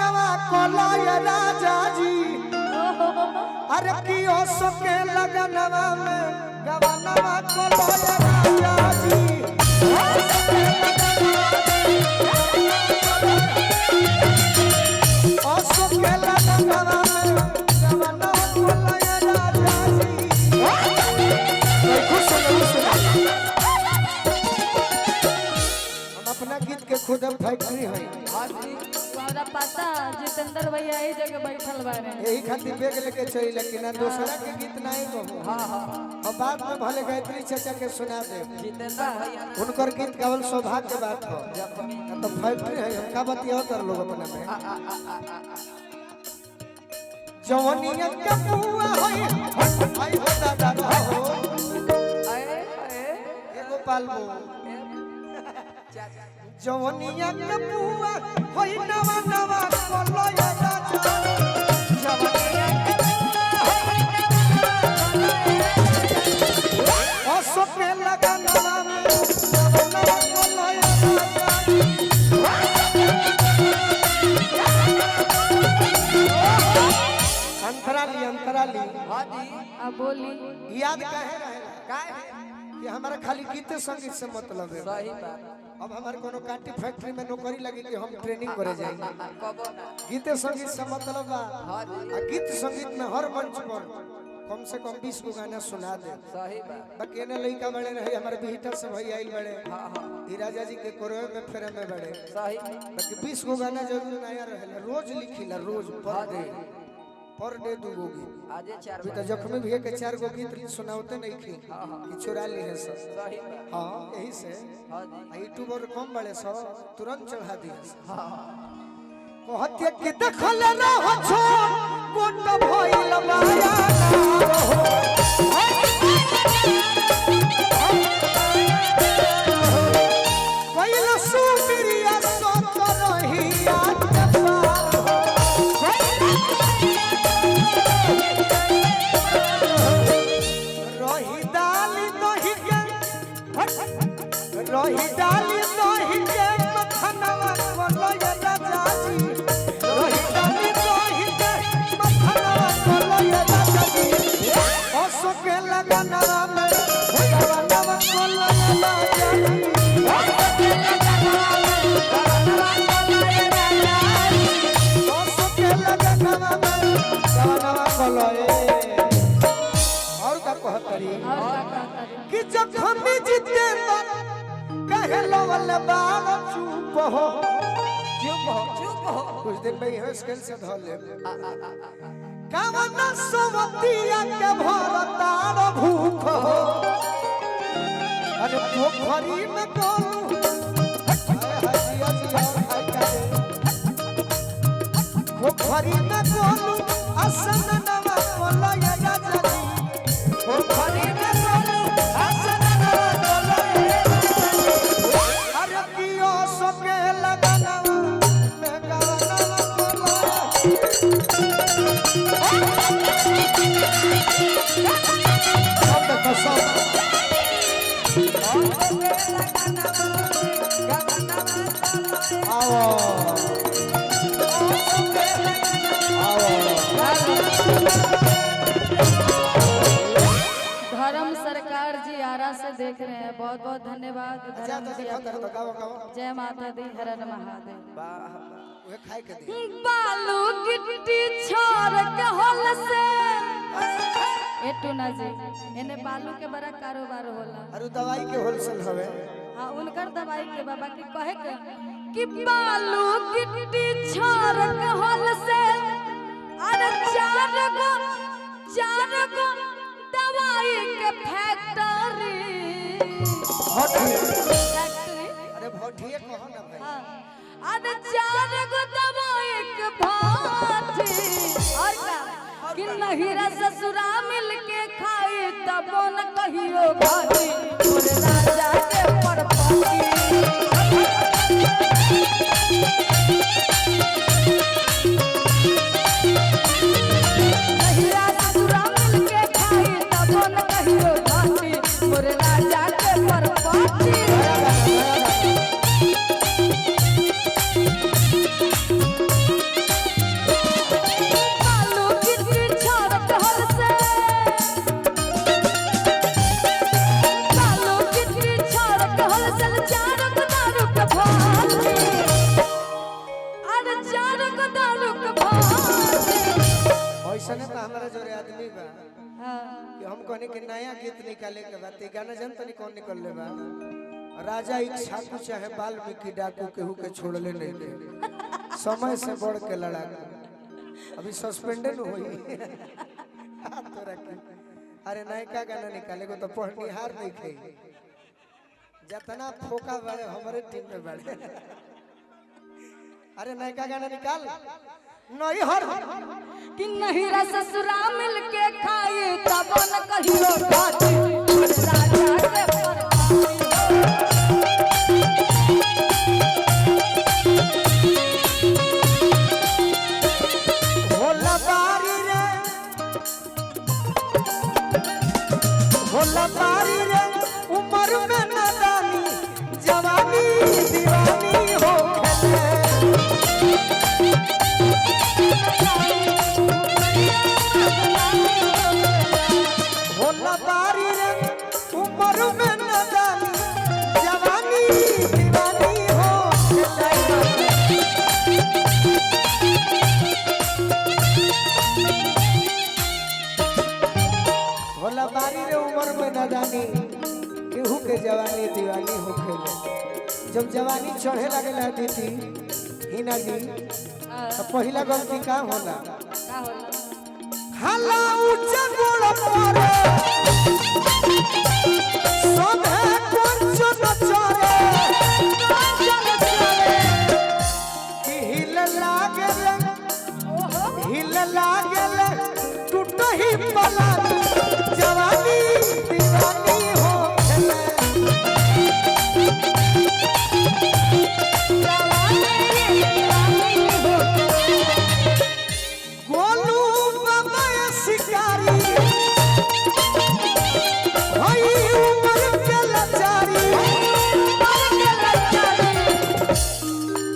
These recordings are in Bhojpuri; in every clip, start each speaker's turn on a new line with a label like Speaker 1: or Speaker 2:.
Speaker 1: लगनवा कोलाय राजा जी अरे कियो सके लगनवा में गवनवा कोलाय राजा जी ओ सके लगनवा में गवनवा कोलाय राजा जी खुश अपना गीत के खुद फैक्ट्री है
Speaker 2: हमरा पता जितेंद्र भैया यही जगह बैठल बारे
Speaker 1: यही खातिर बेग लेके चली लेकिन दूसरा के गीत नहीं कहूँ और बाद में भले गायत्री चाचा के सुना दे
Speaker 3: जितेंद्र भैया
Speaker 1: उनकर गीत गावल सौभाग्य के बात हो तो फैक्ट्री है हमका बतिया कर लोग अपने में जवानिया के बुआ होई आई हो दादा हो एगो पालबो जवानिया के बुआ होई नवा नवा कोलया राजा जवानिया के ओ सोके लगा नवा में नवा कोलया राजा अंतराली
Speaker 3: हां जी
Speaker 2: अब बोली
Speaker 1: याद काहे रहेला काहे कि हमारा खाली गीत संगीत से मतलब है
Speaker 3: सही बात
Speaker 1: अब हमारे कोनो काटी फैक्ट्री में नौकरी लगी कि हम ट्रेनिंग करे जाएंगे
Speaker 3: कबो ना
Speaker 1: गीत संगीत से मतलब बा गीत संगीत में हर मंच पर कम से कम 20 गो गाना सुना दे
Speaker 3: सही बात
Speaker 1: बाकी ने लइका बड़े रहे हमारे बिहिटर से भाई आइल बड़े ई राजा जी के कोरवे में फेरे में बड़े
Speaker 3: सही
Speaker 1: बाकी 20 गो गाना जरूर नया रहेला रोज लिखिला रोज पर डे 2 गो गीत
Speaker 3: आजे 4
Speaker 1: तो जख्मी भैया के 4 गो गीत सुनावते नहीं थी कि चुरा ली है सब
Speaker 3: सही बात
Speaker 1: हां यही से
Speaker 3: हां जी
Speaker 1: यूट्यूबर कम बड़े सो तुरंत चढ़ा दिए
Speaker 3: हां
Speaker 1: कहते कि देखल रहो छो कोट भइल बाया कइल सुमिरिया सत रहिया रही डाली दही के मखनवा कोलया राजा जी रही डाली दही के मखनवा कोलया राजा जी ओ सके लगनवा में गवनवा कोलया राजा जी ओ सके लगनवा में गवनवा कोलया राजा जी ओ सके लगनवा में गवनवा कोलया और का कहतरी कि जखम जीते कहे लवल बाल चुप हो कुछ दिन में यह स्केल से धो ले कावन सोवतिया के भरतार भूख हो अरे पोखरी में गोलू पोखरी में गोलू असन नवा कोलया राजा जी पोखरी में गोलू असन नवा कोलया अरे कियो सके लगनवा में गवनवा कोलया सब कसम आओ
Speaker 2: धर्म सरकार जी आरा से देख रहे हैं बहुत बहुत धन्यवाद धर्म जी जय माता दी हरण महादेव
Speaker 1: वे खाए के दे
Speaker 2: बालू गिट्टी छोड़ के होल से एटू ना जी एने बालू के बड़ा कारोबार होला
Speaker 1: अरे दवाई के होलसेल हवे
Speaker 2: हां उनकर दवाई के बाबा की कहे के कि बालू गिट्टी छोड़ के होल से अरे चार गो दवाई के फैक्ट्री
Speaker 1: अरे भोटिए कहो ना भाई
Speaker 2: हां अरे चार गो दवाई के भाटी और का कि नहिरा ससुरा मिल के खाई तब न कहियो घाटी मोरे राजा के परपति नहिरा ससुरा मिल के खाई तब न कहियो घाटी मोरे राजा के परपति
Speaker 1: ऐसा नहीं तो हमारा जोरे आदमी बा
Speaker 2: हाँ
Speaker 1: कि हम कहने के नया गीत निकाले के बाद ते गाना जानता नहीं कौन निकल ले बा राजा इच्छाकू चाहे वाल्मीकि डाकू केहू के छोड़ले नहीं के समय से बढ़ के लड़ा अभी सस्पेंडेड हुई तोरा के अरे नयका गाना निकाले को तो पढ़निहार नहीं खे जितना फोका बड़े हमारे टीम में बड़े अरे नयका गाना निकाल नहीं हर
Speaker 2: कि नहीं रा ससुरा मिलके खाए तब न कहियो घाटी राजा के परवाई
Speaker 1: होला बारी रे होला बारी रे उम्र में नादानी जवानी दीवानी हो खेले होला बारी रे उम्र में नादानी जवानी दीवानी हो खेले होला बारी रे उम्र में नादानी केहू के जवानी दीवानी हो खेले जब जवानी चढ़े लगे ना दीदी हिना जी तो पहला गलती का होला
Speaker 2: का होला
Speaker 1: खाला ऊंचा गोड़ पारे सोधे कुछ न चरे कि हिल लागल टूट ही पलानी जवानी दीवानी हो खेले गोलू बाबा शिकारी भाई उम्र के लाचारी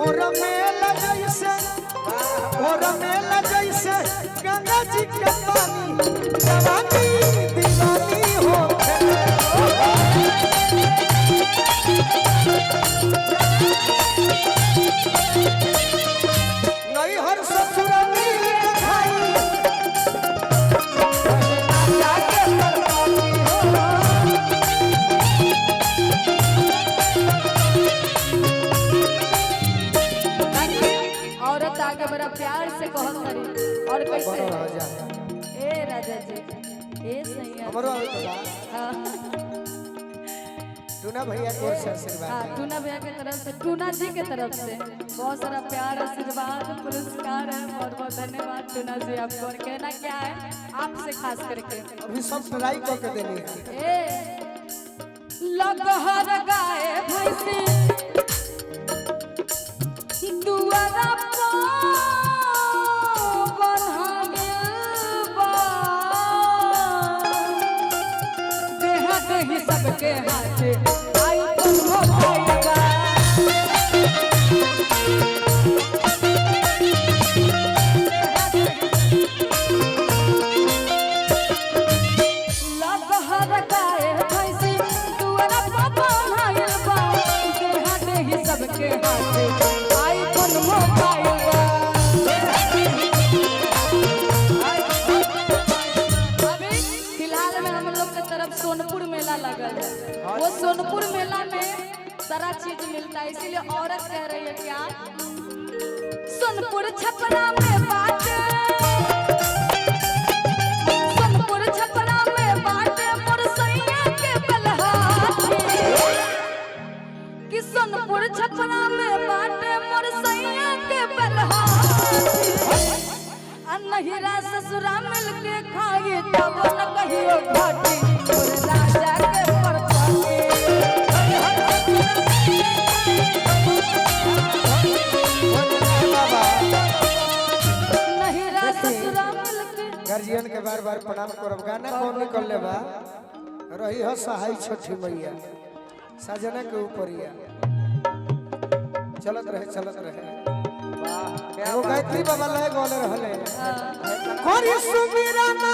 Speaker 1: और मेला जैसे गंगा जी के पानी जवानी दीवानी हो नहीं हर ससुर मिल के खाई जाके परवानी हो
Speaker 2: औरत आगे बड़ा प्यार से कहत करी और कैसे ए राजा जी ए सैया
Speaker 1: हमरो आवे
Speaker 2: हाँ
Speaker 1: टूना भैया को आशीर्वाद
Speaker 2: हाँ, टूना भैया के तरफ से टूना जी के तरफ से बहुत सारा प्यार आशीर्वाद पुरस्कार है बहुत बहुत धन्यवाद टूना जी आपको और कहना क्या है आपसे खास करके
Speaker 1: अभी सब ट्राई करके देनी है
Speaker 2: ए लगहर गाए भैंसी दुआरा ही सबके हाथे आई तुम हो पाएगा लगहर गाए भैंसी दुआरा पापा भाईल बा देहाते ही सबके हाथे आई तुम हो पाएगा अभी फिलहाल में हम लोग के तरफ सोनपुर मेला लगल है वो सोनपुर मेला में सारा चीज मिलता है इसीलिए औरत कह रही है क्या सोनपुर छपरा में बाटे सोनपुर छपरा में बाटे मोर सैया के बलहाठी कि सोनपुर छपरा में बाटे मोर सैया के बलहाठी आ नहीं रा ससुरा मिलके खाए तब न कहियो घाटी मोर राजा के परपाती नहीं रा ससुरा मिलके
Speaker 1: गार्जियन के बार बार प्रणाम करब गाना कौन निकल ले बा रही हो सहाय छठी मैया सजना के ऊपरिया चलत रहे वाह वो गायत्री बाबा लय बोले रहले कोरी सुमिरना